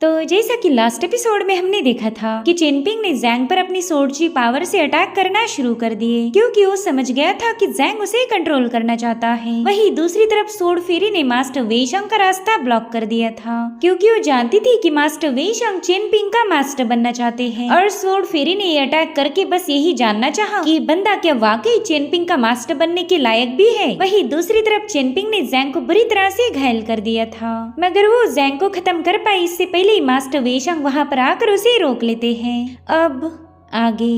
तो जैसा कि लास्ट एपिसोड में हमने देखा था कि चेनपिंग ने जैंग पर अपनी सोर्ची पावर से अटैक करना शुरू कर दिए क्योंकि वो समझ गया था कि जैंग उसे कंट्रोल करना चाहता है। वहीं दूसरी तरफ सोर्ड फेरी ने मास्टर वेईशांग का रास्ता ब्लॉक कर दिया था क्योंकि वो जानती थी कि मास्टर वेईशांग चेनपिंग का मास्टर बनना चाहते हैं और सोर्ड फेरी ने ये अटैक करके बस यही जानना चाहा कि बंदा क्या वाकई चेनपिंग का मास्टर बनने के लायक भी है। वहीं दूसरी तरफ चेनपिंग ने जैंग को बुरी तरह से घायल कर दिया था, मगर वो जैंग को खत्म कर पाई इससे पहले मास्टर वेईशांग वहां पर आकर उसे रोक लेते हैं। अब आगे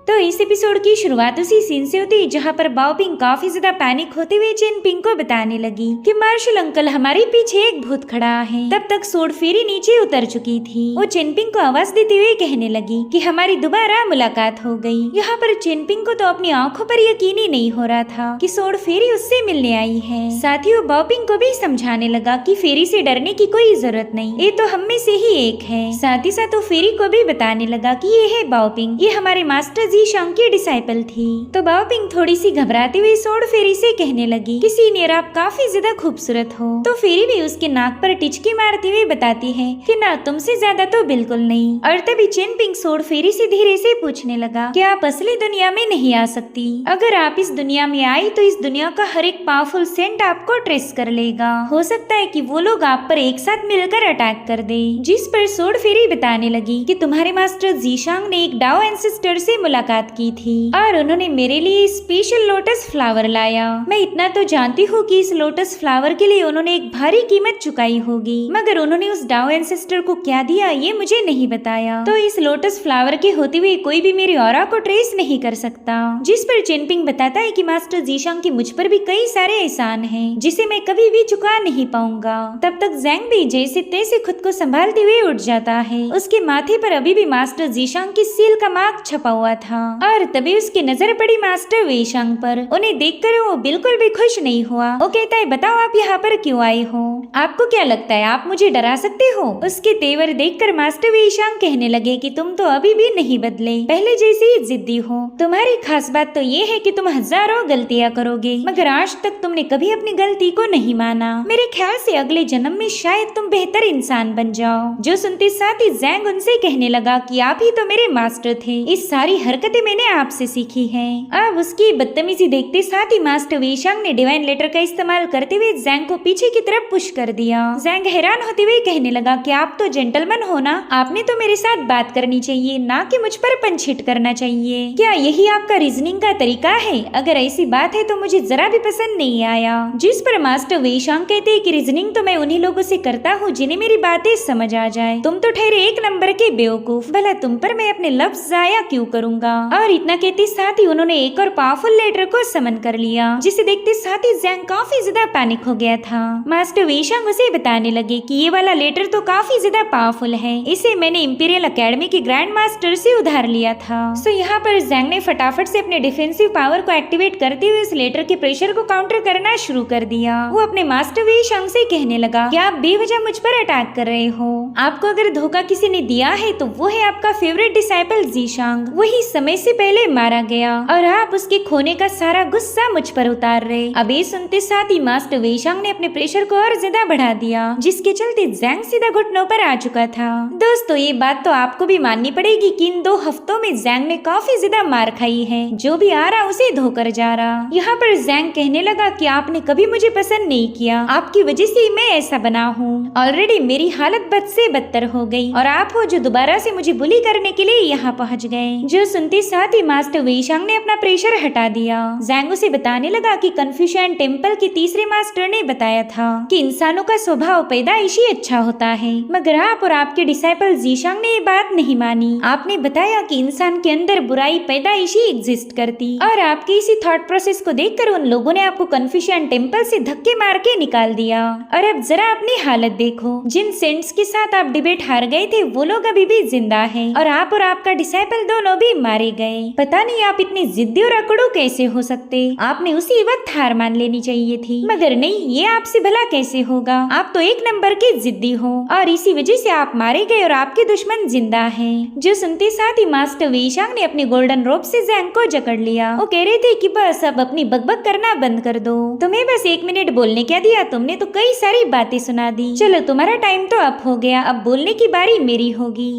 तो इस एपिसोड की शुरुआत उसी सीन से होती है जहाँ पर बाओपिंग काफी ज्यादा पैनिक होते हुए चेनपिंग को बताने लगी कि मार्शल अंकल हमारे पीछे एक भूत खड़ा है। तब तक सोर्ड फेरी नीचे उतर चुकी थी। वो चेनपिंग को आवाज देते हुए कहने लगी कि हमारी दोबारा मुलाकात हो गई। यहाँ पर चेनपिंग को तो अपनी आंखों पर यकीन ही नहीं हो रहा था कि सोर्ड फेरी उससे मिलने आई है। साथ ही वो बाओपिंग को भी समझाने लगा कि फेरी से डरने की कोई जरूरत नहीं, ये तो हम में से ही एक है। साथ ही साथ वो फेरी को भी बताने लगा कि ये है बाओपिंग, ये हमारे मास्टर जीशांग की डिसाइपल थी। तो बाओपिंग थोड़ी सी घबराती हुई सोर्ड फेरी से कहने लगी कि सीनियर आप काफी ज्यादा खूबसूरत हो। तो फेरी भी उसके नाक पर टिचकी मारती हुई बताती है कि ना तुमसे ज्यादा तो बिल्कुल नहीं। और तभी चेनपिंग सोर्ड फेरी से धीरे से पूछने लगा कि आप असली दुनिया में नहीं आ सकती। अगर आप इस दुनिया में आई तो इस दुनिया का हर एक पावरफुल सेंट आपको ट्रेस कर लेगा। हो सकता है कि वो लोग आप पर एक साथ मिलकर अटैक कर दे। जिस पर सोर्ड फेरी बताने लगी कि तुम्हारे मास्टर जीशांग ने एक डाओ एंसेस्टर से मुलाकात की थी और उन्होंने मेरे लिए स्पेशल लोटस फ्लावर लाया। मैं इतना तो जानती हूँ कि इस लोटस फ्लावर के लिए उन्होंने एक भारी कीमत चुकाई होगी, मगर उन्होंने उस डाओ एंसेस्टर को क्या दिया ये मुझे नहीं बताया। तो इस लोटस फ्लावर के होते हुए कोई भी मेरी ऑरा को ट्रेस नहीं कर सकता। जिस पर चेनपिंग बताता है कि मास्टर जीशांग की मुझ पर भी कई सारे एहसान हैं जिसे मैं कभी भी चुका नहीं पाऊंगा। तब तक जैंग भी जैसे तैसे खुद को संभालते हुए उठ जाता है। उसके माथे पर अभी भी मास्टर जीशांग की सील का मार्क छपा हुआ था और तभी उसकी नजर पड़ी मास्टर वेईशांग पर। उन्हें देखकर वो बिल्कुल भी खुश नहीं हुआ। वो कहता है बताओ आप यहाँ पर क्यों आए हो, आपको क्या लगता है आप मुझे डरा सकते हो। उसके तेवर देखकर मास्टर वेईशांग कहने लगे कि तुम तो अभी भी नहीं बदले, पहले जैसे ही जिद्दी हो। तुम्हारी खास बात तो ये है कि तुम हजारों गलतियाँ करोगे मगर आज तक तुमने कभी अपनी गलती को नहीं माना। मेरे ख्याल से अगले जन्म में शायद तुम बेहतर इंसान बन जाओ। जो सुनते साथ ही जैंग उनसे कहने लगा कि आप ही तो मेरे मास्टर थे, इस सारी हरकतें मैंने आपसे सीखी है। अब उसकी बदतमीजी देखते साथ ही मास्टर वेईशांग ने डिवाइन लेटर का इस्तेमाल करते हुए जैंग को पीछे की तरफ पुश कर दिया। जैंग हैरान होते हुए कहने लगा कि आप तो जेंटलमैन हो ना, आपने तो मेरे साथ बात करनी चाहिए ना कि मुझ पर पंच हिट करना चाहिए। क्या यही आपका रीजनिंग का तरीका है? अगर ऐसी बात है तो मुझे जरा भी पसंद नहीं आया। जिस पर मास्टर वेईशांग कहते हैं कि रीजनिंग तो मैं उन्हीं लोगों से करता हूँ जिन्हें मेरी बातें समझ आ जाए। तुम तो ठहरे एक नंबर के बेवकूफ, भला तुम पर मैं अपने लफ्ज जाया क्यों करूँगा। और इतना कहते साथ ही उन्होंने एक और पावरफुल लेटर को समन कर लिया, जिसे देखते साथ ही जैंग काफी ज्यादा पैनिक हो गया था। मास्टर वेईशांग उसे बताने लगे कि ये वाला लेटर तो काफी ज्यादा पावरफुल है, इसे मैंने इंपीरियल एकेडमी के ग्रैंड मास्टर से उधार लिया था। सो यहाँ पर जैंग ने फटाफट से अपने डिफेंसिव पावर को एक्टिवेट करते हुए इस लेटर के प्रेशर को काउंटर करना शुरू कर दिया। वो अपने मास्टर वेईशांग से कहने लगा कि आप बेवजह मुझ पर अटैक कर रहे हो। आपको अगर धोखा किसी ने दिया है तो वो है आपका फेवरेट डिसाइपल जीशांग। वही समय से पहले मारा गया और आप उसके खोने का सारा गुस्सा मुझ पर उतार रहे। अब ये सुनते साथ ही मास्टर वेईशांग ने अपने प्रेशर को और ज्यादा बढ़ा दिया, जिसके चलते जैंग सीधा घुटनों पर आ चुका था। दोस्तों ये बात तो आपको भी माननी पड़ेगी कि इन 2 हफ्तों में जैंग ने काफी ज्यादा मार खाई है। जो भी आ रहा उसे धोकर जा रहा। यहाँ पर जैंग कहने लगा कि आपने कभी मुझे पसंद नहीं किया, आपकी वजह से मैं ऐसा बना हूँ। ऑलरेडी मेरी हालत बद से बदतर हो गई और आप हो जो दोबारा से मुझे बुली करने के लिए यहाँ पहुँच गए। जो सुनते साथ ही मास्टर वेईशांग ने अपना प्रेशर हटा दिया। जैंग उसे बताने लगा कि कन्फ्यूशियन टेम्पल के तीसरे मास्टर ने बताया था कि इंसानों का स्वभाव पैदाइशी अच्छा होता है, मगर आप और आपके डिसाइपल जीशांग ने ये बात नहीं मानी। आपने बताया कि इंसान के अंदर बुराई पैदाइशी एग्जिस्ट करती और आपके इसी थॉट प्रोसेस को देखकर उन लोगों ने आपको कन्फ्यूशियन टेम्पल से धक्के मार के निकाल दिया। और अब जरा अपनी हालत देखो, जिन सेंट्स के साथ आप डिबेट हार गए थे वो लोग अभी भी जिंदा है और आपका डिसाइपल दोनों भी मारे मारे गए। पता नहीं आप इतने जिद्दी और अकड़ू कैसे हो सकते, आपने उसी वक्त हार मान लेनी चाहिए थी। मगर नहीं, ये आपसे भला कैसे होगा, आप तो एक नंबर के जिद्दी हो और इसी वजह से आप मारे गए और आपके दुश्मन जिंदा है। जो सुनते साथ ही मास्टर वेईशांग ने अपने गोल्डन रोप से ज़ैंग को जकड़ लिया। वो कह रहे थे कि बस अब अपनी बकबक करना बंद कर दो, तुम्हें बस 1 मिनट बोलने क्या दिया, तुमने तो कई सारी बातें सुना दी। चलो तुम्हारा टाइम तो अप हो गया, अब बोलने की बारी मेरी होगी।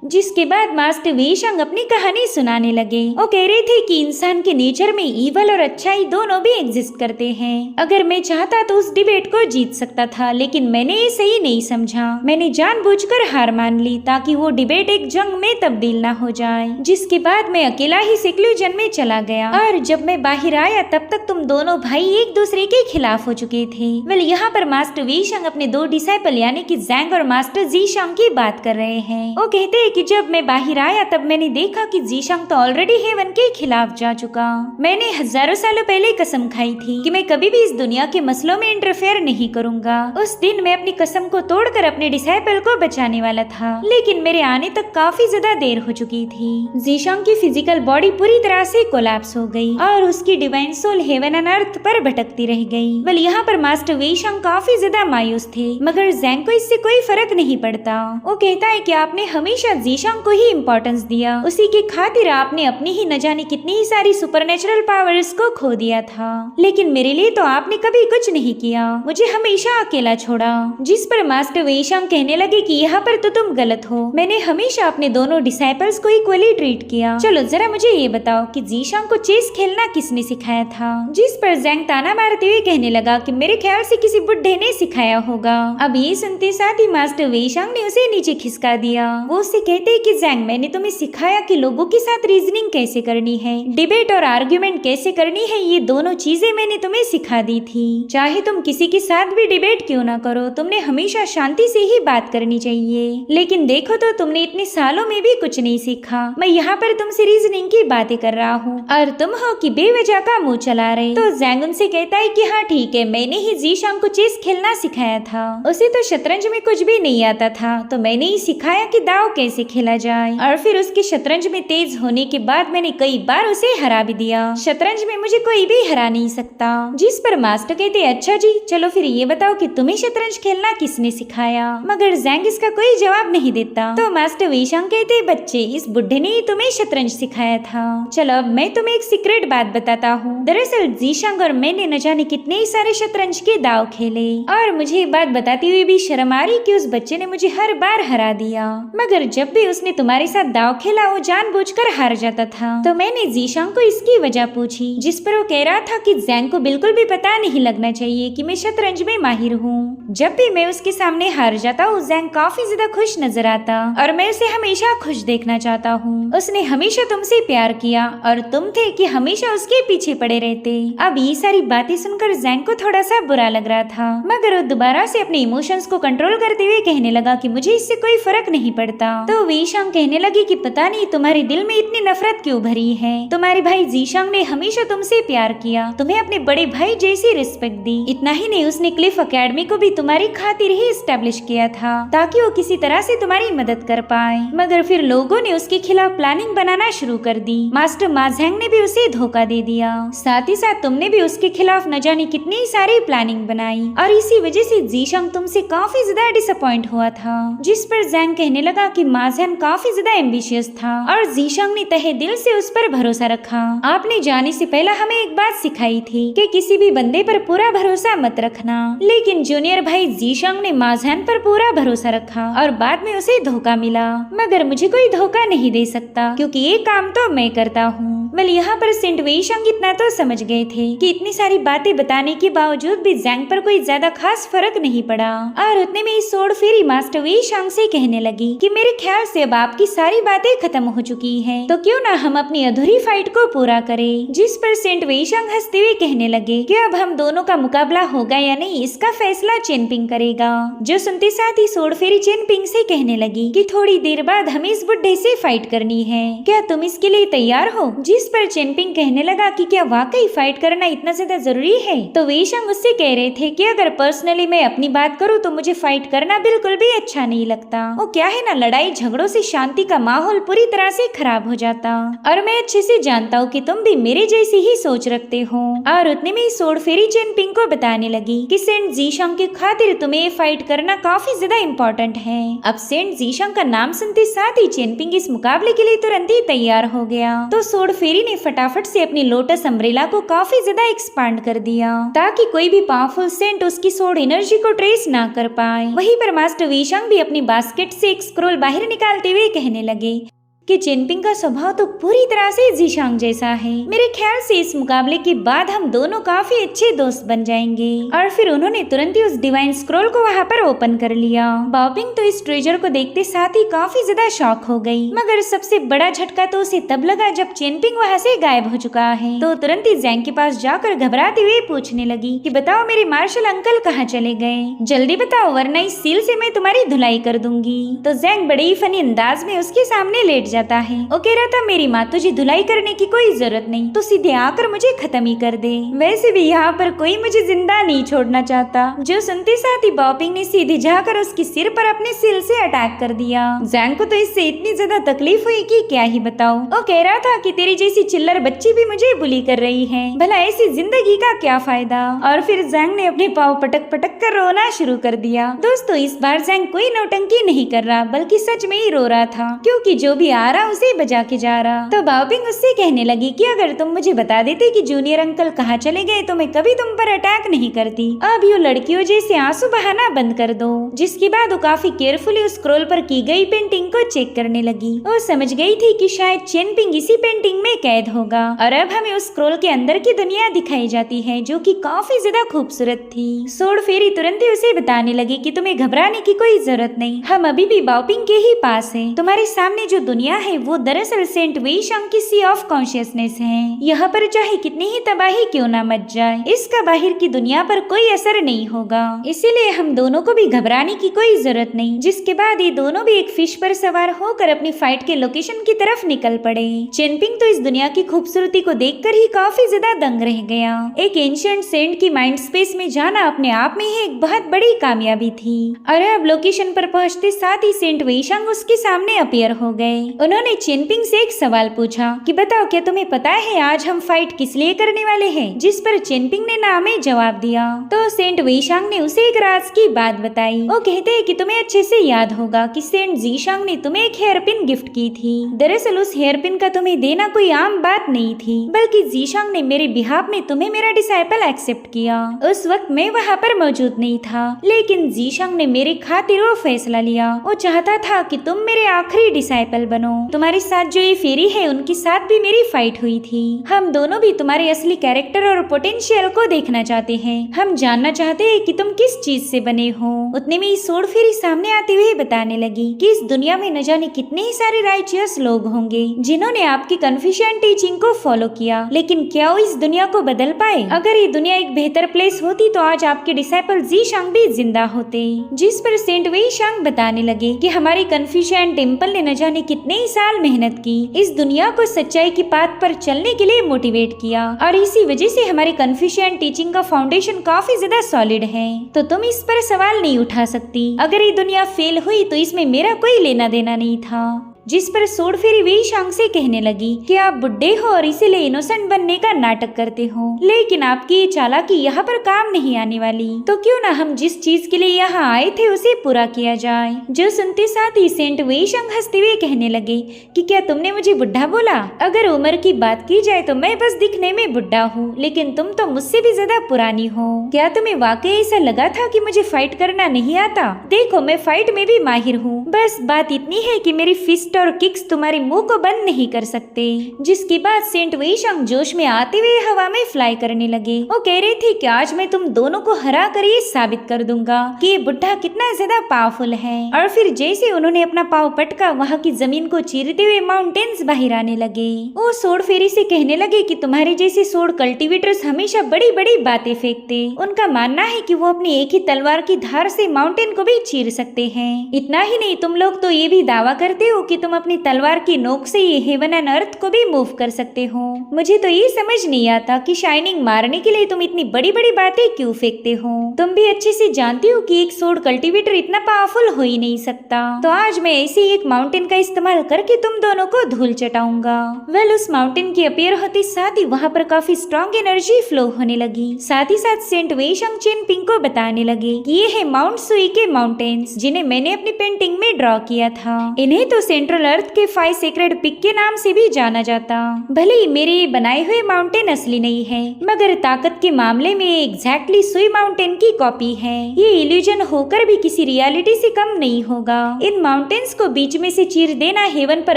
जिसके बाद मास्टर वेईशांग अपनी कहानी सुनाने लगे। वो कह रहे थे कि इंसान के नेचर में ईवल और अच्छाई दोनों भी एग्जिस्ट करते हैं। अगर मैं चाहता तो उस डिबेट को जीत सकता था, लेकिन मैंने ये सही नहीं समझा। मैंने जानबूझकर हार मान ली ताकि वो डिबेट एक जंग में तब्दील ना हो जाए। जिसके बाद मैं अकेला ही सिक्लूजन में चला गया और जब मैं बाहर आया तब तक तुम दोनों भाई एक दूसरे के खिलाफ हो चुके थे। वेल यहाँ पर मास्टर वेईशांग अपने 2 डिसाइपल यानी कि ज़ैंग और मास्टर ज़ीशांग की बात कर रहे हैं। वो कहते हैं कि जब मैं बाहर आया तब मैंने देखा कि ज़ीशांग तो ऑलरेडी हेवन के खिलाफ जा चुका। मैंने हजारों सालों पहले कसम खाई थी कि मैं कभी भी इस दुनिया के मसलों में इंटरफेयर नहीं करूंगा। उस दिन मैं अपनी कसम को तोड़कर अपने डिसाइपल को बचाने वाला था, लेकिन मेरे आने तक काफी ज्यादा देर हो चुकी थी। ज़ीशांग की फिजिकल बॉडी पूरी तरह से कोलैप्स हो गई और उसकी divine soul heaven and earth पर भटकती रह गई। वेल यहाँ पर मास्टर वेईशांग काफी ज्यादा मायूस थे, मगर ज़ैंग को इससे कोई फर्क नहीं पड़ता। वो कहता है कि आपने हमेशा ज़ीशांग को ही इम्पोर्टेंस दिया, उसी के खातिर आपने अपनी ही न जाने कितनी ही सारी सुपरनेचुरल पावर्स को खो दिया था, लेकिन मेरे लिए तो आपने कभी कुछ नहीं किया, मुझे हमेशा अकेला छोड़ा। जिस पर मास्टर वेईशांग कहने लगे कि यहाँ पर तो तुम गलत हो, मैंने हमेशा अपने दोनों डिसाइपल्स को इक्वली ट्रीट किया। चलो जरा मुझे ये बताओ कि ज़ीशांग को चेस खेलना किसने सिखाया था? जिस पर ज़ैंग ताना मारते हुए कहने लगा कि मेरे ख्याल से किसी बुढ़े ने सिखाया होगा। अब ये सुनते साथ ही मास्टर वेईशांग ने उसे नीचे खिसका दिया। वो उससे कहते कि ज़ैंग मैंने तुम्हें सिखाया कि लोगों के साथ रीजनिंग कैसे करनी है, डिबेट और आर्ग्यूमेंट कैसे करनी है, ये दोनों चीजें मैंने तुम्हें सिखा दी थी। चाहे तुम किसी के साथ भी डिबेट क्यों ना करो, तुमने हमेशा शांति से ही बात करनी चाहिए। लेकिन देखो तो तुमने इतने सालों में भी कुछ नहीं सीखा। मैं यहाँ पर तुमसे रीजनिंग की बातें कर रहा हूँ और तुम हो कि बेवजह का मुँह चला रहे। तो ज़ैंग उनसे कहता है कि हाँ ठीक है, मैंने ही ज़ीशांग को चेस खेलना सिखाया था। उसे तो शतरंज में कुछ भी नहीं आता था, तो मैंने ही सिखाया कि दाव कैसे खेला जाए, और फिर उसके शतरंज में तेज होने के बाद मैंने कई बार उसे हरा भी दिया। शतरंज में मुझे कोई भी हरा नहीं सकता। जिस पर मास्टर कहते अच्छा जी, चलो फिर ये बताओ कि तुम्हें शतरंज खेलना किसने सिखाया? मगर ज़ैंग इसका कोई जवाब नहीं देता। तो मास्टर वेईशांग कहते बच्चे, इस बुढ़े ने ही तुम्हें शतरंज सिखाया था। चलो अब मैं तुम्हें एक सीक्रेट बात बताता हूँ। दरअसल ज़ीशांग और मैंने न जाने कितने ही सारे शतरंज के दाव खेले और मुझे ये बात बताते हुए भी शर्म आ रही कि उस बच्चे ने मुझे हर बार हरा दिया। मगर जब भी उसने तुम्हारे साथ दाव खेला वो जानबूझकर हार जाता था। तो मैंने ज़ीशांग को इसकी वजह पूछी, जिस पर वो कह रहा था कि ज़ैंग को बिल्कुल भी पता नहीं लगना चाहिए कि मैं शतरंज में माहिर हूँ। जब भी मैं उसके सामने हार जाता हूँ ज़ैंग काफी ज्यादा खुश नजर आता और मैं उसे हमेशा खुश देखना चाहता हूँ। उसने हमेशा तुमसे प्यार किया और तुम थे कि हमेशा उसके पीछे पड़े रहते। अब ये सारी बातें सुनकर ज़ैंग को थोड़ा सा बुरा लग रहा था, मगर वो दोबारा से अपने इमोशंस को कंट्रोल करते हुए कहने लगा कि मुझे इससे कोई फर्क नहीं पड़ता। तो वेईशांग कहने लगी कि पता नहीं तुम्हारे दिल में इतनी नफरत क्यों भरी है। तुम्हारे भाई ज़ीशांग ने हमेशा तुमसे प्यार किया, तुम्हें अपने बड़े भाई जैसी रिस्पेक्ट दी। इतना ही नहीं, उसने क्लिफ एकेडमी को भी तुम्हारी खातिर ही एस्टेब्लिश किया था ताकि वो किसी तरह से तुम्हारी मदद कर पाए। मगर फिर लोगों ने उसके खिलाफ प्लानिंग बनाना शुरू कर दी। मास्टर मा ज़ैंग ने भी उसे धोखा दे दिया, साथ ही साथ तुमने भी उसके खिलाफ न जाने कितनी सारी प्लानिंग बनाई और इसी वजह से ज़ीशांग तुमसे काफी ज्यादा डिसअपॉइंट हुआ था। जिस पर ज़ैंग कहने लगा कि मा ज़ैंग काफी ज्यादा एम्बिशियस था और ज़ीशांग ने तहे दिल से उस पर भरोसा रखा। आपने जाने से पहले हमें एक बात सिखाई थी कि किसी भी बंदे पर पूरा भरोसा मत रखना, लेकिन जूनियर भाई ज़ीशांग ने मा ज़ैंग पर पूरा भरोसा रखा और बाद में उसे धोखा मिला। मगर मुझे कोई धोखा नहीं दे सकता क्योंकि ये काम तो मैं करता हूँ। वेल यहाँ पर सेंट वेईशांग इतना तो समझ गए थे कि इतनी सारी बातें बताने के बावजूद भी ज़ैंग पर कोई ज्यादा खास फर्क नहीं पड़ा और उतने में सोड फेरी मास्टर वेईशांग से कहने लगी कि मेरे ख्याल से अब आपकी सारी बातें खत्म हो चुकी हैं, तो क्यों ना हम अपनी अधूरी फाइट को पूरा करें। जिस पर सेंट वेईशांग हंसते हुए कहने लगे कि अब हम दोनों का मुकाबला होगा या नहीं इसका फैसला चेनपिंग करेगा। जो सुनते साथ ही सोड फेरी चेनपिंग से कहने लगी कि थोड़ी देर बाद हमें इस बुढ़े से फाइट करनी है, क्या तुम इसके लिए तैयार हो? जिस जिस पर चेनपिंग कहने लगा कि क्या वाकई फाइट करना इतना ज्यादा जरूरी है। तो वे शांग उससे कह रहे थे कि अगर पर्सनली मैं अपनी बात करूँ तो मुझे फाइट करना बिल्कुल भी अच्छा नहीं लगता। वो क्या है ना, लड़ाई झगड़ों से शांति का माहौल पूरी तरह से खराब हो जाता। और मैं अच्छे से जानता हूँ कि तुम भी मेरे जैसी ही सोच रखते हो। और उतने में सोड फेरी चेनपिंग को बताने लगी कि सेंट जीशांग की खातिर तुम्हें फाइट करना काफी ज्यादा इम्पोर्टेंट है। अब सेंट जीशांग का नाम सुनते साथ ही चेनपिंग इस मुकाबले के लिए तुरंत ही तैयार हो गया। तो सोड फेरी ने फटाफट से अपनी लोटस अम्ब्रेला को काफी ज्यादा एक्सपांड कर दिया ताकि कोई भी पावरफुल सेंट उसकी सोड एनर्जी को ट्रेस ना कर पाए। वहीं पर मास्टर वीशांग भी अपनी बास्केट से एक स्क्रोल बाहर निकालते हुए कहने लगे कि चेनपिंग का स्वभाव तो पूरी तरह से जीशांग जैसा है। मेरे ख्याल से इस मुकाबले के बाद हम दोनों काफी अच्छे दोस्त बन जाएंगे। और फिर उन्होंने तुरंत ही उस डिवाइन स्क्रॉल को वहाँ पर ओपन कर लिया। बाओपिंग तो इस ट्रेजर को देखते साथ ही काफी ज्यादा शॉक हो गई, मगर सबसे बड़ा झटका तो उसे तब लगा जब चेनपिंग वहाँ से गायब हो चुका है। तो तुरंत ही जैंग के पास जाकर घबराते हुए पूछने लगी कि बताओ मेरे मार्शल अंकल कहाँ चले गए, जल्दी बताओ वरना इस सील से मैं तुम्हारी धुलाई कर दूंगी। तो जैंग बड़े ही फनी अंदाज में उसके सामने लेट जाता है। वो कह रहा था मेरी माँ तुझे धुलाई करने की कोई जरूरत नहीं, तो सीधे आकर मुझे खत्म ही कर दे। वैसे भी यहाँ पर कोई मुझे जिंदा नहीं छोड़ना चाहता। जो सुनते साथ ही बाओपिंग ने सीधे जाकर उसके सिर पर अपने सिल से अटैक कर दिया। जैंग को तो इससे इतनी ज्यादा तकलीफ हुई कि क्या ही बताओ। वो कह रहा था कि तेरी जैसी चिल्लर बच्ची भी मुझे बुली कर रही है, भला ऐसी जिंदगी का क्या फायदा। और फिर जैंग ने अपने पाँव पटक पटक कर रोना शुरू कर दिया। दोस्तों इस बार जैंग कोई नौटंकी नहीं कर रहा बल्कि सच में ही रो रहा था, क्योंकि जो भी आ रहा उसे बजा के जा रहा। तो बाओपिंग उससे कहने लगी कि अगर तुम मुझे बता देते कि जूनियर अंकल कहाँ चले गए तो मैं कभी तुम पर अटैक नहीं करती। अब यूँ लड़कियों जैसे आंसू बहाना बंद कर दो। जिसके बाद वो काफी केयरफुली उस स्क्रॉल पर की गई पेंटिंग को चेक करने लगी। वो समझ गई थी कि शायद चेनपिंग इसी पेंटिंग में कैद होगा और अब हमें उस स्क्रॉल के अंदर की दुनिया दिखाई जाती है जो कि काफी ज्यादा खूबसूरत थी। सोड फेरी तुरंत ही उसे बताने लगी कि तुम्हें घबराने की कोई जरूरत नहीं, हम अभी भी बाओपिंग के ही पास हैं। तुम्हारे सामने जो दुनिया है वो दरअसल सेंट वीशांग की सी ऑफ कॉन्शियसनेस है। यहाँ पर चाहे कितनी ही तबाही क्यों ना मच जाए, इसका बाहर की दुनिया पर कोई असर नहीं होगा, इसीलिए हम दोनों को भी घबराने की कोई जरूरत नहीं। जिसके बाद ये दोनों भी एक फिश पर सवार होकर अपनी फाइट के लोकेशन की तरफ निकल पड़े। चेनपिंग तो इस दुनिया की खूबसूरती को देखकर ही काफी ज्यादा दंग रह गया। एक एंशिएंट सेंट की माइंड स्पेस में जाना अपने आप में ही एक बहुत बड़ी कामयाबी थी। और अब लोकेशन पर पहुँचते साथ ही सेंट वीशांग उसके सामने अपीयर हो गए। उन्होंने चेनपिंग से एक सवाल पूछा कि बताओ क्या तुम्हें पता है आज हम फाइट किस लिए करने वाले हैं। जिस पर चेनपिंग ने ना में जवाब दिया। तो सेंट वीशांग ने उसे एक राज की बात बताई। वो कहते हैं कि तुम्हें अच्छे से याद होगा कि सेंट जीशांग ने तुम्हें एक हेयर पिन गिफ्ट की थी। दरअसल उस हेयर पिन का तुम्हें देना कोई आम बात नहीं थी, बल्कि जीशांग ने मेरे बिहाफ में तुम्हें मेरा डिसाइपल एक्सेप्ट किया। उस वक्त मैं वहाँ पर मौजूद नहीं था, लेकिन जीशांग ने मेरे खातिर वो फैसला लिया। वो चाहता था कि तुम मेरे आखिरी डिसाइपल बनो। तुम्हारे साथ जो ये फेरी है उनके साथ भी मेरी फाइट हुई थी। हम दोनों भी तुम्हारे असली कैरेक्टर और पोटेंशियल को देखना चाहते हैं। हम जानना चाहते हैं कि तुम किस चीज से बने हो। उतने में सोड फेरी सामने आते हुए बताने लगी कि इस दुनिया में न जाने कितने ही सारे राइचियस लोग होंगे जिन्होंने आपकी कन्फ्यूशियन टीचिंग को फॉलो किया, लेकिन क्या वो इस दुनिया को बदल पाए। अगर ये दुनिया एक बेहतर प्लेस होती तो आज आपके डिसाइपल जीशांग भी जिंदा होते। जिस पर सेंट वीशांग बताने लगे कि हमारी कन्फ्यूशियन टेम्पल ने न जाने कितने ही साल मेहनत की, इस दुनिया को सच्चाई की पाथ पर चलने के लिए मोटिवेट किया, और इसी वजह से हमारी कन्फ्यूशियन टीचिंग का फाउंडेशन काफी ज्यादा सॉलिड है। तो तुम इस पर सवाल नहीं उठा सकती। अगर ये दुनिया फेल हुई तो इसमें मेरा कोई लेना देना नहीं था। जिस पर सोड फेरी वीशांग से कहने लगी कि आप बुड्ढे हो और इसीलिए इनोसेंट बनने का नाटक करते हो, लेकिन आपकी ये चालाकी यहाँ पर काम नहीं आने वाली। तो क्यों ना हम जिस चीज के लिए यहाँ आए थे उसे पूरा किया जाए। जो सुनते साथ ही सेंट वीशांग हंसते हुए कहने लगे कि क्या तुमने मुझे बुढ़ा बोला। अगर उम्र की बात की जाए तो मैं बस दिखने में बुढ़ा हूँ, लेकिन तुम तो मुझसे भी ज्यादा पुरानी हो। क्या तुम्हें वाकई ऐसा लगा था कि मुझे फाइट करना नहीं आता? देखो मैं फाइट में भी माहिर हूँ, बस बात इतनी है कि मेरी फिस्ट और किक्स तुम्हारे मुंह को बंद नहीं कर सकते। जिसके बाद सेंट वीशांग जोश में आते हुए हवा में फ्लाई करने लगे। वो कह रहे थे कि आज मैं तुम दोनों को हरा कर ये साबित कर दूंगा कि ये बुढ़ा कितना ज्यादा पावरफुल है। और फिर जैसे उन्होंने अपना पाव पटका, वहाँ की जमीन को चीरते हुए माउंटेन्स बाहर आने लगे। वो सोड फेरी से कहने लगे कि तुम्हारे जैसे सोड कल्टीवेटर्स हमेशा बड़ी बड़ी बातें फेंकते। उनका मानना है कि वो अपनी एक ही तलवार की धार से माउंटेन को भी चीर सकते हैं। इतना ही नहीं, तुम लोग तो ये भी दावा करते हो कि तुम अपनी तलवार की नोक से ये हेवन एंड अर्थ को भी मूव कर सकते हो। मुझे तो ये समझ नहीं आता कि शाइनिंग मारने के लिए तुम इतनी बड़ी बड़ी बातें क्यों फेंकते हो। तुम भी अच्छे से जानती हो कि एक सोर्ड कल्टीवेटर इतना पावरफुल हो ही नहीं सकता। तो आज मैं ऐसे ही एक माउंटेन का इस्तेमाल करके तुम दोनों को धूल चटाऊंगा। वेल, उस माउंटेन के अपीयर होते साथ ही वहाँ पर काफी स्ट्रॉन्ग एनर्जी फ्लो होने लगी। साथ ही साथ सेंट वेइशंग चेनपिंग को बताने लगे कि ये है माउंट सुई के माउंटेन्स, जिन्हें मैंने अपनी पेंटिंग में ड्रॉ किया था। इन्हें तो सेंट्रल अर्थ के 5 सेक्रेड पिक के नाम से भी जाना जाता। भले ही मेरे ये बनाए हुए माउंटेन असली नहीं है, मगर ताकत के मामले में एग्जैक्टली सुई माउंटेन की कॉपी है। ये इल्यूजन होकर भी किसी रियलिटी से कम नहीं होगा। इन माउंटेन्स को बीच में से चीर देना हेवन पर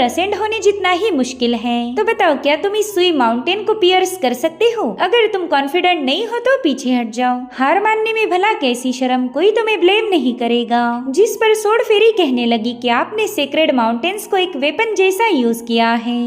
असेंड होने जितना ही मुश्किल है। तो बताओ, क्या तुम इस सुई माउंटेन को पियर्स कर सकते हो? अगर तुम कॉन्फिडेंट नहीं हो तो पीछे हट जाओ। हार मानने में भला कैसी शर्म, कोई तुम्हें ब्लेम नहीं करेगा। जिस पर सोर्ड फेरी कहने लगी कि आपने सेक्रेड माउंटेन्स को एक वेपन जैसा यूज किया है,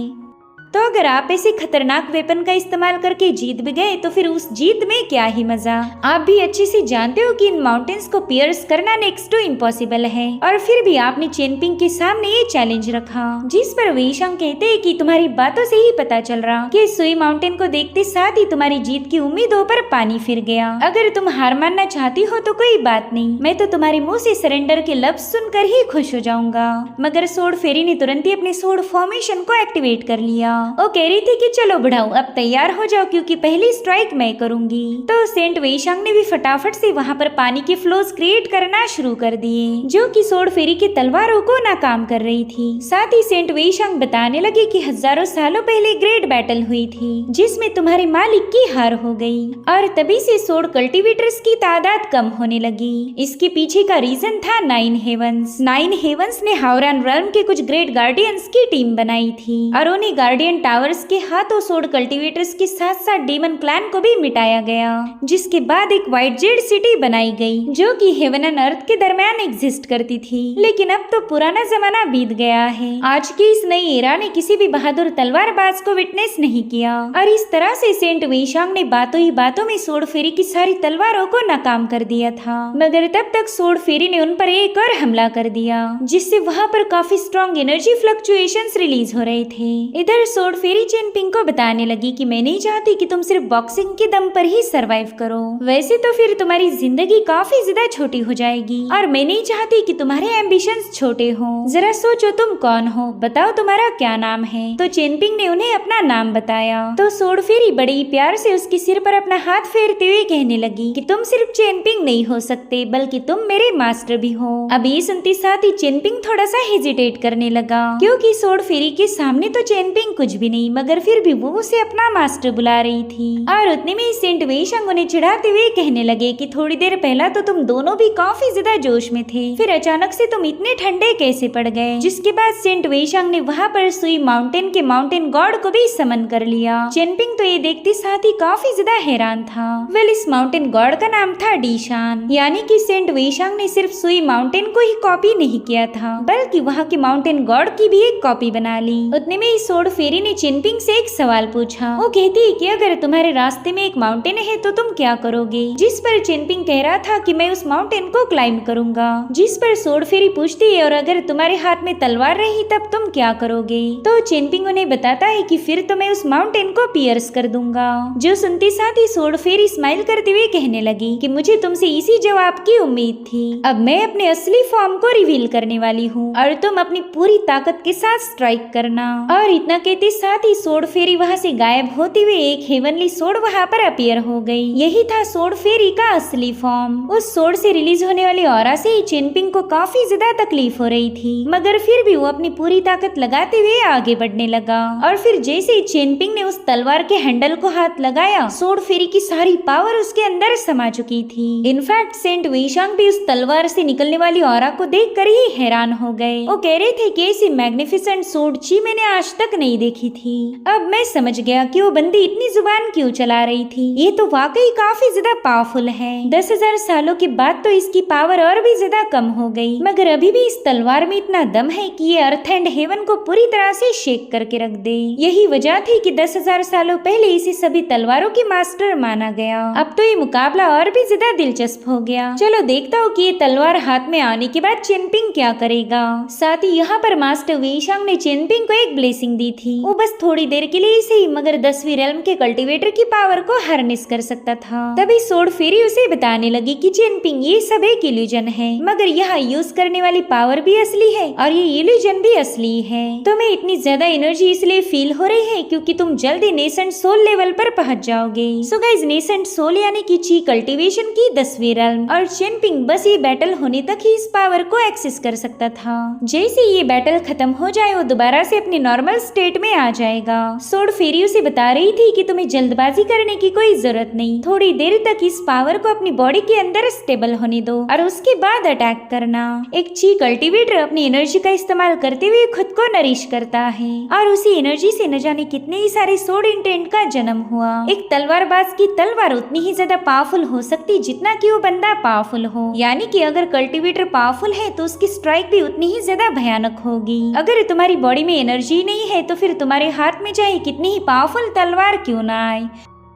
तो अगर आप ऐसे खतरनाक वेपन का इस्तेमाल करके जीत भी गए तो फिर उस जीत में क्या ही मजा। आप भी अच्छे से जानते हो कि इन माउंटेन्स को पियर्स करना नेक्स्ट टू इम्पॉसिबल है, और फिर भी आपने चेनपिंग के सामने ये चैलेंज रखा। जिस पर वेइशंग कहते हैं कि तुम्हारी बातों से ही पता चल रहा कि सुई माउंटेन को देखते साथ ही तुम्हारी जीत की उम्मीदों पर पानी फिर गया। अगर तुम हार मानना चाहती हो तो कोई बात नहीं, मैं तो तुम्हारे मुँह से सरेंडर के लफ्ज सुनकर ही खुश हो जाऊंगा। मगर सोर्ड फेरी ने तुरंत ही अपने सोर्ड फॉर्मेशन को एक्टिवेट कर लिया। वो कह रही थी कि चलो बढ़ाओ, अब तैयार हो जाओ क्योंकि पहली स्ट्राइक मैं करूंगी। तो सेंट वेइशंग ने भी फटाफट से वहाँ पर पानी के फ्लोज क्रिएट करना शुरू कर दिए, जो कि सोर्ड फेरी की तलवारों को नाकाम कर रही थी। साथ ही सेंट वेइशंग बताने लगे कि हजारों सालों पहले ग्रेट बैटल हुई थी जिसमें तुम्हारे मालिक की हार हो गई, और तभी से सोर्ड कल्टीवेटर्स की तादाद कम होने लगी। इसके पीछे का रीजन था 9 हेवंस। 9 हेवंस ने हावरान रेल्म के कुछ ग्रेट गार्डियंस की टीम बनाई थी, और उन्हीं गार्डियन टावर्स के हाथों सोर्ड कल्टीवेटर्स के साथ साथ डीमन क्लैन को भी मिटाया गया, जिसके बाद एक व्हाइट जेड सिटी बनाई गई जो कि हेवन एंड अर्थ के दरमियान एग्जिस्ट करती थी। लेकिन अब तो पुराना जमाना बीत गया है। आज की इस नई एरा ने किसी भी बहादुर तलवारबाज को विटनेस नहीं किया, और इस तरह से सेंट वेइशंग ने बातों ही बातों में सोर्ड फेरी की सारी तलवारों को नाकाम कर दिया था। मगर तब तक सोर्ड फेरी ने उन पर एक और हमला कर दिया, जिससे वहाँ पर काफी स्ट्रॉन्ग एनर्जी फ्लक्चुएशंस रिलीज हो रहे थे। इधर सोर्ड फेरी चेनपिंग को बताने लगी कि मैं नहीं चाहती कि तुम सिर्फ बॉक्सिंग के दम पर ही सरवाइव करो, वैसे तो फिर तुम्हारी जिंदगी काफी ज्यादा छोटी हो जाएगी, और मैं नहीं चाहती कि तुम्हारे एम्बिशंस छोटे हो। जरा सोचो तुम कौन हो, बताओ तुम्हारा क्या नाम है। तो चेनपिंग ने उन्हें अपना नाम बताया। तो सोर्ड फेरी बड़े ही प्यार से उसके सिर पर अपना हाथ फेरते हुए कहने लगी कि तुम सिर्फ चेनपिंग नहीं हो सकते, बल्कि तुम मेरे मास्टर भी हो। अब ये सुनते साथ ही चेनपिंग थोड़ा सा हेजिटेट करने लगा, क्योंकि सोर्ड फेरी के सामने तो चेनपिंग कुछ भी नहीं, मगर फिर भी वो उसे अपना मास्टर बुला रही थी। और उतने में सेंट वेइशंग उन्हें चिढ़ाते हुए कहने लगे कि थोड़ी देर पहला तो तुम दोनों भी काफी ज्यादा जोश में थे, फिर अचानक से तुम इतने ठंडे कैसे पड़ गए। जिसके बाद सेंट वेइशंग ने वहाँ पर सुई माउंटेन के माउंटेन गॉड को भी समन कर लिया। चेनपिंग तो ये देखते साथ ही काफी ज्यादा हैरान था। वेल, इस माउंटेन गॉड का नाम था डीशान, यानी कि सेंट वेइशंग ने सिर्फ सुई माउंटेन को ही कॉपी नहीं किया था, बल्कि वहाँ के माउंटेन गॉड की भी एक कॉपी बना ली। उतने में सोर्ड फेरी ने चेनपिंग से एक सवाल पूछा। वो कहती है कि अगर तुम्हारे रास्ते में एक माउंटेन है तो तुम क्या करोगे। जिस पर चेनपिंग कह रहा था कि मैं उस माउंटेन को क्लाइंब करूंगा। जिस पर सोर्ड फेरी पूछती है और अगर तुम्हारे हाथ में तलवार रही तब तुम क्या करोगे। तो चेनपिंग उन्हें बताता है कि फिर तो मैं उस माउंटेन को पियर्स कर दूंगा। जो सुनते साथ ही सोर्ड फेरी स्माइल करते हुए कहने लगी कि मुझे तुमसे इसी जवाब की उम्मीद थी। अब मैं अपने असली फॉर्म को रिवील करने वाली हूँ और तुम अपनी पूरी ताकत के साथ स्ट्राइक करना। और इतना कहते साथ ही सोर्ड फेरी वहाँ से गायब होते हुए एक हेवनली सोर्ड वहाँ पर अपीयर हो गई। यही था सोर्ड फेरी का असली फॉर्म। उस सोर्ड से रिलीज होने वाली ऑरा से ही चेनपिंग को काफी ज्यादा तकलीफ हो रही थी, मगर फिर भी वो अपनी पूरी ताकत लगाते हुए आगे बढ़ने लगा। और फिर जैसे ही चेनपिंग ने उस तलवार के हैंडल को हाथ लगाया, सोर्ड फेरी की सारी पावर उसके अंदर समा चुकी थी। इनफैक्ट सेंट वेइशंग भी उस तलवार से निकलने वाली ऑरा को देखकर ही हैरान हो गए। वो कह रहे थे कि ऐसी मैग्निफिसेंट सोर्ड ची मैंने आज तक नहीं देखी देखी थी। अब मैं समझ गया कि वो बंदी इतनी जुबान क्यों चला रही थी। ये तो वाकई काफी ज्यादा पावरफुल है। 10,000 सालों के बाद तो इसकी पावर और भी ज्यादा कम हो गई, मगर अभी भी इस तलवार में इतना दम है कि ये अर्थ एंड हेवन को पूरी तरह से शेक करके रख दे। यही वजह थी कि 10,000 सालों पहले इसे सभी तलवारों की मास्टर माना गया। अब तो ये मुकाबला और भी ज्यादा दिलचस्प हो गया। चलो देखता हूँ कि ये तलवार हाथ में आने के बाद चेनपिंग क्या करेगा। साथ ही यहाँ पर मास्टर वेईशांग ने चेनपिंग को एक ब्लेसिंग दी थी। वो बस थोड़ी देर के लिए सही, मगर 10वीं रेल्म के कल्टीवेटर की पावर को हार्नेस कर सकता था। तभी सोर्ड फेरी उसे बताने लगी कि चेनपिंग ये सब एक इल्यूजन है, मगर यहाँ यूज करने वाली पावर भी असली है और ये इल्यूजन भी असली है। तुम्हें इतनी ज्यादा एनर्जी इसलिए फील हो रही है क्योंकि तुम जल्दी नेसेंट सोल लेवल पर पहुंच जाओगे। सो गाइस, नेसेंट सोल यानी कि ची कल्टीवेशन की 10वीं रेल्म, और चेनपिंग बस ये बैटल होने तक ही इस पावर को एक्सेस कर सकता था। जैसे ये बैटल खत्म हो जाए वो दोबारा से अपनी नॉर्मल स्टेट में आ जाएगा। सोर्ड फेरी उसे बता रही थी कि तुम्हें जल्दबाजी करने की कोई जरूरत नहीं, थोड़ी देर तक इस पावर को अपनी बॉडी के अंदर स्टेबल होने दो और उसके बाद अटैक करना। एक ची कल्टीवेटर अपनी एनर्जी का इस्तेमाल करते हुए खुद को नरिश करता है और उसी एनर्जी से न जाने कितने ही सारे सोर्ड इंटेंट का जन्म हुआ। एक तलवारबाज की तलवार उतनी ही ज्यादा पावरफुल हो सकती जितना कि वो बंदा पावरफुल हो, यानी कि अगर कल्टीवेटर पावरफुल है तो उसकी स्ट्राइक भी उतनी ही ज्यादा भयानक होगी। अगर तुम्हारी बॉडी में एनर्जी नहीं है तो फिर तुम्हारे हाथ में चाहे कितनी ही पावरफुल तलवार क्यों ना आए,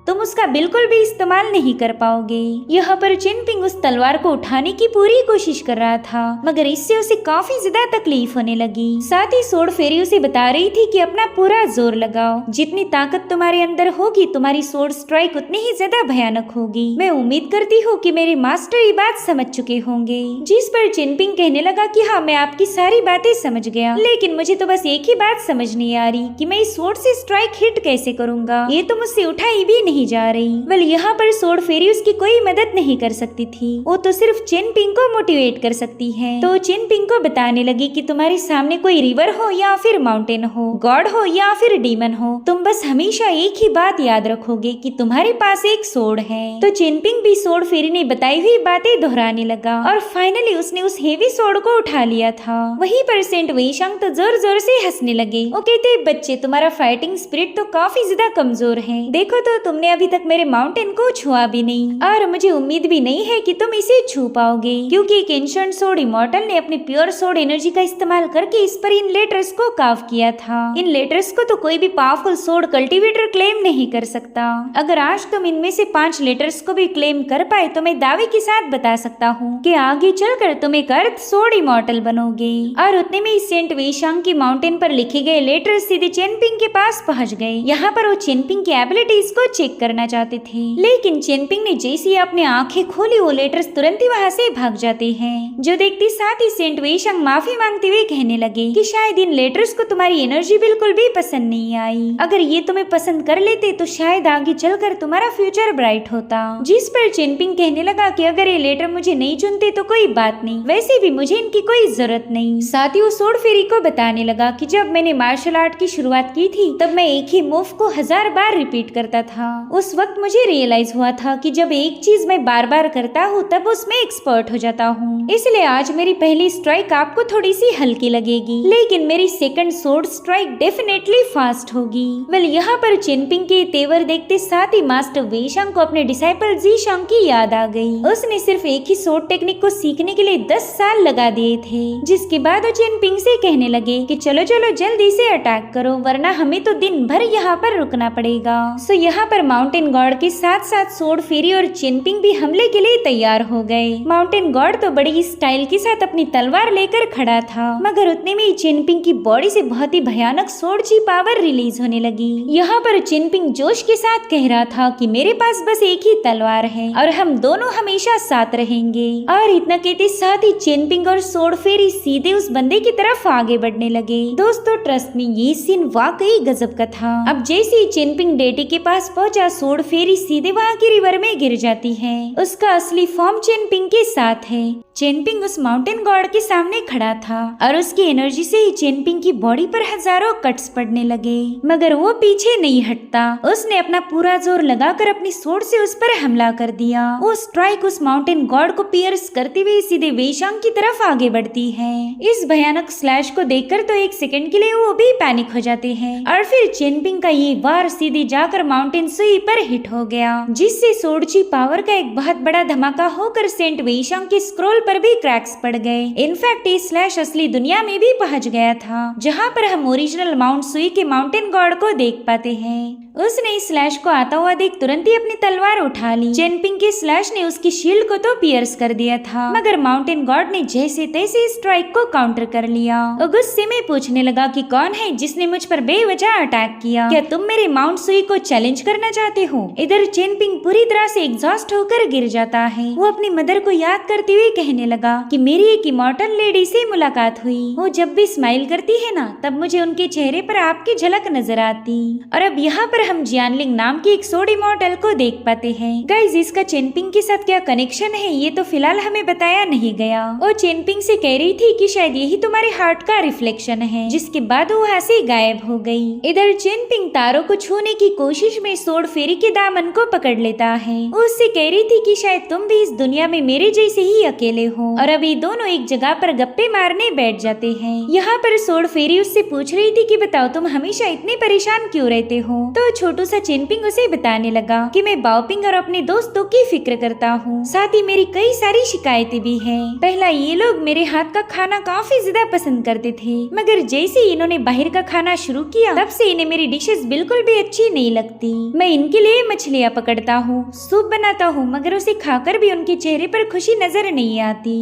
तुम उसका बिल्कुल भी इस्तेमाल नहीं कर पाओगे। यहाँ पर चेनपिंग उस तलवार को उठाने की पूरी कोशिश कर रहा था, मगर इससे उसे काफी ज्यादा तकलीफ होने लगी। साथ ही सोर्ड फेरी उसे बता रही थी कि अपना पूरा जोर लगाओ, जितनी ताकत तुम्हारे अंदर होगी तुम्हारी सोर्ड स्ट्राइक उतनी ही ज्यादा भयानक होगी। मैं उम्मीद करती हूँ कि मेरे मास्टर ये बात समझ चुके होंगे। जिस पर चेनपिंग कहने लगा कि हाँ, मैं आपकी सारी बातें समझ गया, लेकिन मुझे तो बस एक ही बात समझ नहीं आ रही कि मैं इस सोर्ड से स्ट्राइक हिट कैसे करूँगा। ये तो मुझसे उठाई भी नहीं जा रही। वेल, यहाँ पर सोर्ड फेरी उसकी कोई मदद नहीं कर सकती थी, वो तो सिर्फ चेनपिंग को मोटिवेट कर सकती है। तो चेनपिंग को बताने लगी कि तुम्हारे सामने कोई रिवर हो या फिर माउंटेन हो, गॉड हो या फिर डीमन हो, तुम बस हमेशा एक ही बात याद रखोगे कि तुम्हारे पास एक सोर्ड है। तो चेनपिंग भी सोर्ड फेरी ने बताई हुई बातें दोहराने लगा और फाइनली उसने उस हेवी सोर्ड को उठा लिया था। वहीं पर सेंट वेईशांग तो जोर जोर से हंसने लगे। वो कहते, बच्चे तुम्हारा फाइटिंग स्पिरिट तो काफी ज्यादा कमजोर है, देखो तो तुमने अभी तक मेरे माउंटेन को छुआ भी नहीं, और मुझे उम्मीद भी नहीं है कि तुम इसे छू पाओगे, क्योंकि एक एंशिएंट सोर्ड इमॉर्टल ने अपनी प्योर सोर्ड एनर्जी का इस्तेमाल करके इस पर इन लेटर्स को कार्व किया था। इन लेटर्स को तो कोई भी पावरफुल सोर्ड कल्टीवेटर क्लेम नहीं कर सकता। अगर आज तुम इनमें से 5 लेटर्स को भी क्लेम कर पाए तो मैं दावे के साथ बता सकता हूँ कि आगे चलकर तुम एक अर्थ सोर्ड इमॉर्टल बनोगे। और उतने में सेंट वेईशांग की माउंटेन पर लिखे गए लेटर्स सीधे चेनपिंग के पास पहुँच गए। यहाँ पर वो चेनपिंग की एबिलिटीज को चेक करना चाहते थे, लेकिन चेनपिंग ने जैसे ही अपनी आंखें खोली वो लेटर्स तुरंत ही वहाँ से भाग जाते हैं। जो देखते साथ ही सेंट वेईशांग माफी मांगते हुए कहने लगे कि शायद इन लेटर्स को तुम्हारी एनर्जी बिल्कुल भी पसंद नहीं आई, अगर ये तुम्हें पसंद कर लेते तो शायद आगे चलकर तुम्हारा फ्यूचर ब्राइट होता। जिस पर चेनपिंग कहने लगा कि अगर ये लेटर मुझे नहीं चुनते तो कोई बात नहीं, वैसे भी मुझे इनकी कोई जरूरत नहीं। साथ ही वो सोर्ड फेरी को बताने लगा कि जब मैंने मार्शल आर्ट की शुरुआत की थी तब मैं एक ही मूव को 1000 बार रिपीट करता था। उस वक्त मुझे रियलाइज हुआ था कि जब एक चीज मैं बार बार करता हूँ तब उसमें एक्सपर्ट हो जाता हूँ। इसलिए आज मेरी पहली स्ट्राइक आपको थोड़ी सी हल्की लगेगी, लेकिन मेरी second sword strike definitely fast होगी। वेल, यहाँ पर चेनपिंग के तेवर देखते साथ ही मास्टर वेईशांग को अपने डिसाइपल जीशांग की याद आ गई। उसने सिर्फ एक ही सोर्ड टेक्निक को सीखने के लिए 10 साल लगा दिए थे। जिसके बाद वो चेनपिंग से कहने लगे कि चलो चलो जल्दी से अटैक करो, वरना हमें तो दिन भर यहाँ पर रुकना पड़ेगा। सो यहाँ पर माउंटेन गॉड के साथ साथ सोर्ड फेरी और चेनपिंग भी हमले के लिए तैयार हो गए। माउंटेन गॉड तो बड़ी ही स्टाइल के साथ अपनी तलवार लेकर खड़ा था, मगर उतने में ही चेनपिंग की बॉडी से बहुत ही भयानक सोर्ड की पावर रिलीज होने लगी। यहाँ पर चेनपिंग जोश के साथ कह रहा था कि मेरे पास बस एक ही तलवार है और हम दोनों हमेशा साथ रहेंगे। और इतना कहते साथ ही चेनपिंग और सोर्ड फेरी सीधे उस बंदे की तरफ आगे बढ़ने लगे। दोस्तों, ट्रस्ट में ये सीन वाकई गजब का था। अब जैसे ही चेनपिंग डेटी के पास पहुंचा बच्चा सोड फेरी सीधे वहाँ की रिवर में गिर जाती है। उसका असली फॉर्म चेनपिंग के साथ है। चेनपिंग उस माउंटेन गॉड के सामने खड़ा था और उसकी एनर्जी से ही चेनपिंग की बॉडी पर हजारों कट्स पड़ने लगे, मगर वो पीछे नहीं हटता। उसने अपना पूरा जोर लगाकर अपनी सोड से उस पर हमला कर दिया। वो स्ट्राइक उस माउंटेन गॉड को पियर्स करते हुए सीधे वेईशांग की तरफ आगे बढ़ती है। इस भयानक स्लैश को देखकर तो एक सेकंड के लिए वो भी पैनिक हो जाते हैं और फिर चेनपिंग का ये वार सीधे जाकर माउंटेन सुई पर हिट हो गया, जिससे सोडची पावर का एक बहुत बड़ा धमाका होकर सेंट वेईशांग के स्क्रोल पर भी क्रैक्स पड़ गए। इनफैक्ट ये स्लैश असली दुनिया में भी पहुंच गया था, जहां पर हम ओरिजिनल माउंट सुई के माउंटेन गॉड को देख पाते हैं। उसने इस स्लैश को आता हुआ देख तुरंत ही अपनी तलवार उठा ली। चेनपिंग के स्लैश ने उसकी शील्ड को तो पियर्स कर दिया था, मगर माउंटेन गॉड ने जैसे तैसे इस स्ट्राइक को काउंटर कर लिया। वो गुस्से में पूछने लगा कि कौन है जिसने मुझ पर बेवजह अटैक किया? क्या तुम मेरे माउंट सुई को चैलेंज करना चाहते हो? इधर चेनपिंग पूरी तरह से एग्जॉस्ट होकर गिर जाता है। वो अपनी मदर को याद करते हुए कहने लगा कि मेरी एक इमॉर्टल लेडी से मुलाकात हुई। वो जब भी स्माइल करती है ना, तब मुझे उनके चेहरे पर आपकी झलक नजर आती। और अब यहाँ पर हम जियानलिंग नाम की एक सोड इमॉर्टल को देख पाते हैं। गाइस, इसका चेनपिंग के साथ क्या कनेक्शन है ये तो फिलहाल हमें बताया नहीं गया। वो चेनपिंग से कह रही थी कि शायद यही तुम्हारे हार्ट का रिफ्लेक्शन है, जिसके बाद वो वहाँ से गायब हो गई। इधर चेनपिंग तारों को छूने की कोशिश में सोड फेरी के दामन को पकड़ लेता है। वो उससे कह रही थी कि शायद तुम भी इस दुनिया में मेरे जैसे ही अकेले हो। और अभी दोनों एक जगह पर गप्पे मारने बैठ जाते हैं। यहाँ पर सोड फेरी उससे पूछ रही थी कि बताओ तुम हमेशा इतने परेशान क्यों रहते हो? तो छोटू सा चेनपिंग उसे बताने लगा कि मैं बाओपिंग और अपने दोस्तों की फिक्र करता हूँ, साथ ही मेरी कई सारी शिकायतें भी हैं। पहला ये लोग मेरे हाथ का खाना काफी ज्यादा पसंद करते थे, मगर जैसे इन्होंने बाहर का खाना शुरू किया तब से इन्हें मेरी डिशेस बिल्कुल भी अच्छी नहीं लगती। मैं इनके लिए मछलियाँ पकड़ता हूँ, सूप बनाता हूँ, मगर उसे खाकर भी उनके चेहरे पर खुशी नजर नहीं आती,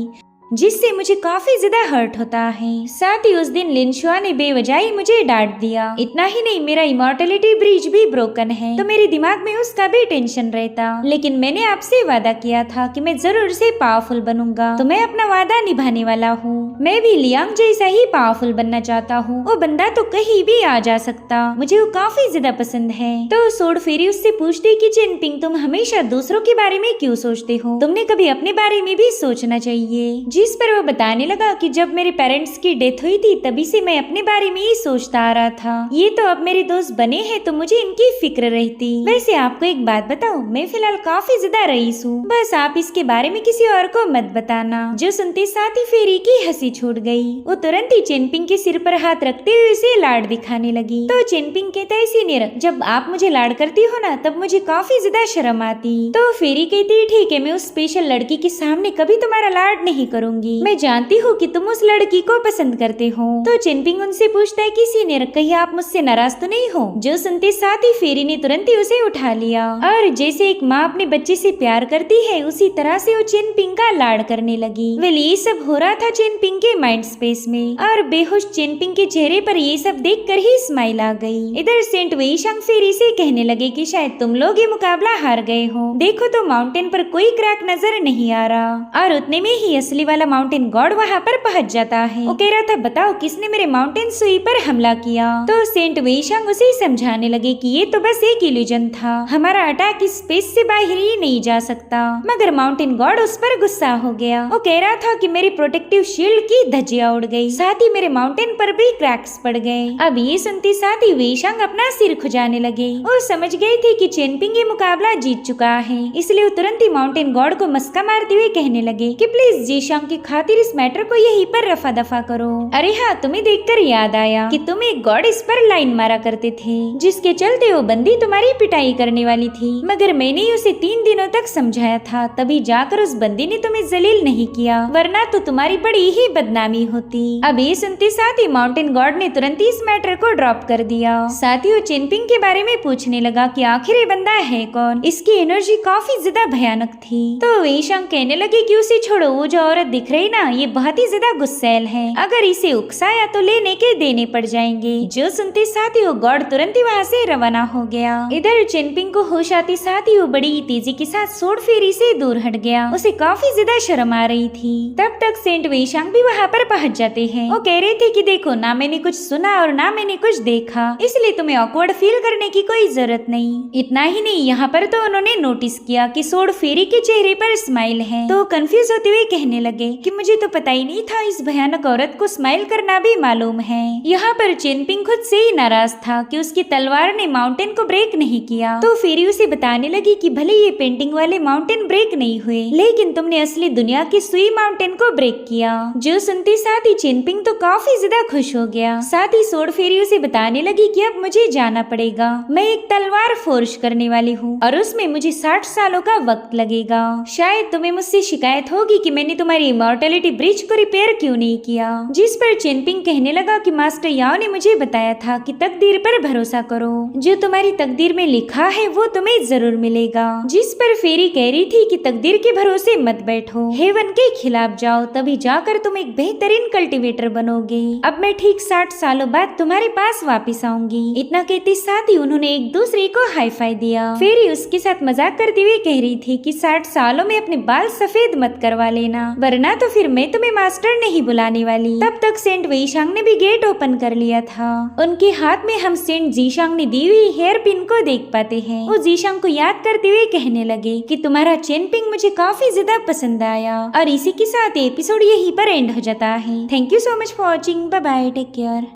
जिससे मुझे काफी ज्यादा हर्ट होता है। साथ ही उस दिन लिनशुआ ने बेवजह ही मुझे डांट दिया। इतना ही नहीं, मेरा इमॉर्टलिटी ब्रिज भी ब्रोकन है, तो मेरे दिमाग में उसका भी टेंशन रहता। लेकिन मैंने आपसे वादा किया था कि मैं जरूर से पावरफुल बनूंगा, तो मैं अपना वादा निभाने वाला हूँ। मैं भी लियांग जैसा ही पावरफुल बनना चाहता हूँ। वो बंदा तो कहीं भी आ जा सकता, मुझे वो काफी ज्यादा पसंद है। तो सोड फेरी उससे पूछती कि चेनपिंग तुम हमेशा दूसरों के बारे में क्यों सोचते हो? तुमने कभी अपने बारे में भी सोचना चाहिए। जिस पर वो बताने लगा कि जब मेरे पेरेंट्स की डेथ हुई थी तभी से मैं अपने बारे में ही सोचता आ रहा था। ये तो अब मेरे दोस्त बने हैं तो मुझे इनकी फिक्र रहती। वैसे आपको एक बात बताऊं, मैं फिलहाल काफी ज्यादा रईस हूँ, बस आप इसके बारे में किसी और को मत बताना। जो सुनते साथ ही फेरी की हंसी छूट गई। वो तुरंत ही चेनपिंग के सिर पर हाथ रखते हुए उसे लाड दिखाने लगी। तो चेनपिंग कहता है सीनियर, जब आप मुझे लाड करती हो ना तब मुझे काफी ज्यादा शर्म आती। तो फेरी कहती है ठीक है, मैं उस स्पेशल लड़की के सामने कभी तुम्हारा लाड नहीं करूंगी। मैं जानती हूँ कि तुम उस लड़की को पसंद करते हो। तो चेनपिंग उनसे पूछता है कि सीनियर कहीं आप मुझसे नाराज तो नहीं हो? जो सुनते साथ ही फेरी ने तुरंत ही उसे उठा लिया और जैसे एक माँ अपने बच्चे से प्यार करती है उसी तरह से वो चेनपिंग का लाड करने लगी। वेल ये सब हो रहा था चेनपिंग के माइंड स्पेस में और बेहोश चेनपिंग के चेहरे पर ये सब देखकर ही स्माइल आ गई। इधर सेंट वेईशांग फेरी से कहने लगे कि शायद तुम लोग ये मुकाबला हार गए हो। देखो तो माउंटेन पर कोई क्रैक नजर नहीं आ रहा। और उतने में ही असली वाला माउंटेन गॉड वहाँ पर पहुँच जाता है। वो कह रहा था बताओ किसने मेरे माउंटेन सुई पर हमला किया? तो सेंट वेईशांग उसे समझाने लगे कि ये तो बस एक इल्यूजन था, हमारा अटैक इस स्पेस से बाहर ही नहीं जा सकता। मगर माउंटेन गॉड उस पर गुस्सा हो गया। वो कह रहा था कि मेरी प्रोटेक्टिव शील्ड की धज्जियां उड़ गई, साथ ही मेरे माउंटेन पर भी क्रैक्स पड़ गए। अब ये सुनते साथ ही वेईशांग अपना सिर खुजाने लगे। वो समझ गए थे कि चेनपिंग ये मुकाबला जीत चुका है, इसलिए वो तुरंत ही माउंटेन गॉड को मस्का मारते हुए कहने लगे कि प्लीज जीशांग की खातिर इस मैटर को यहीं पर रफा दफा करो। अरे हाँ, तुम्हें देखकर याद आया कि तुम एक गॉडेस पर लाइन मारा करते थे, जिसके चलते वो बंदी तुम्हारी पिटाई करने वाली थी, मगर मैंने उसे 3 दिनों तक समझाया था, तभी जाकर उस बंदी ने तुम्हें जलील नहीं किया, वरना तो तुम्हारी बड़ी ही बदनामी होती। अब ये सुनते साथ ही माउंटेन गॉड ने तुरंत ही इस मैटर को ड्रॉप कर दिया। साथ ही वो चेनपिंग के बारे में पूछने लगा कि आखिर ये बंदा है कौन? इसकी एनर्जी काफी ज्यादा भयानक थी। तो वेईशांग कहने लगे कि उसे छोड़ो, वो जो औरत दिख रही ना, ये बहुत ही ज्यादा गुस्सैल है, अगर इसे उकसाया तो लेने के देने पड़ जाएंगे। जो सुनते साथ ही वो गॉड तुरंत ही वहाँ से रवाना हो गया। इधर चेनपिंग को होश आते साथ ही वो बड़ी तेजी के साथ सोड फेरी से दूर हट गया। उसे काफी ज्यादा शर्म आ रही थी। तब तक सेंट वेईशांग भी वहाँ पर पहुँच जाते हैं। वो कह रहे थे कि देखो ना मैंने कुछ सुना और ना मैंने कुछ देखा, इसलिए तुम्हें ऑकवर्ड फील करने की कोई जरूरत नहीं। इतना ही नहीं, यहाँ पर तो उन्होंने नोटिस किया कि सोड फेरी के चेहरे पर स्माइल है, तो कंफ्यूज होते हुए कहने लगे कि मुझे तो पता ही नहीं था इस भयानक औरत को स्माइल करना भी मालूम है। यहाँ पर चेनपिंग खुद से ही नाराज था कि उसकी तलवार ने माउंटेन को ब्रेक नहीं किया, तो फेरी उसे बताने लगी कि भले ये पेंटिंग वाले माउंटेन ब्रेक नहीं हुए, लेकिन तुमने असली दुनिया की सुई माउंटेन को ब्रेक किया। जो सुनते साथ ही चेनपिंग तो काफी ज्यादा खुश हो गया। साथ ही सोड फेरी उसे बताने लगी कि अब मुझे जाना पड़ेगा, मैं एक तलवार फोर्ज करने वाली हूँ और उसमें मुझे 60 सालों का वक्त लगेगा। शायद तुम्हें मुझसे शिकायत होगी कि मैंने तुम्हारी इमॉर्टैलिटी ब्रिज को रिपेयर क्यों नहीं किया। जिस पर चेनपिंग कहने लगा कि मास्टर याओ ने मुझे बताया था कि तकदीर पर भरोसा करो, जो तुम्हारी तकदीर में लिखा है वो तुम्हें जरूर मिलेगा। जिस पर फेरी कह रही थी कि तकदीर के भरोसे मत बैठो, हेवन के खिलाफ जाओ, तभी जाकर तुम एक बेहतरीन कल्टीवेटर बनोगे। अब मैं ठीक 60 सालों बाद तुम्हारे पास वापिस आऊंगी। इतना कहते साथ ही उन्होंने एक दूसरे को हाई फाई दिया। फेरी उसके साथ मजाक करते हुए कह रही थी कि 60 सालों में अपने बाल सफेद मत करवा लेना, वरना तो फिर मैं तुम्हें मास्टर नहीं बुलाने वाली। तब तक सेंट वेईशांग ने भी गेट ओपन कर लिया था। उनके हाथ में हम सेंट जीशांग ने दी हुई हेयर पिन को देख पाते हैं। वो जीशांग को याद करते हुए कहने लगे कि तुम्हारा चेनपिंग मुझे काफी ज्यादा पसंद आया। और इसी के साथ एपिसोड यहीं पर एंड हो जाता है। Thank you so much for watching. Bye bye, take care.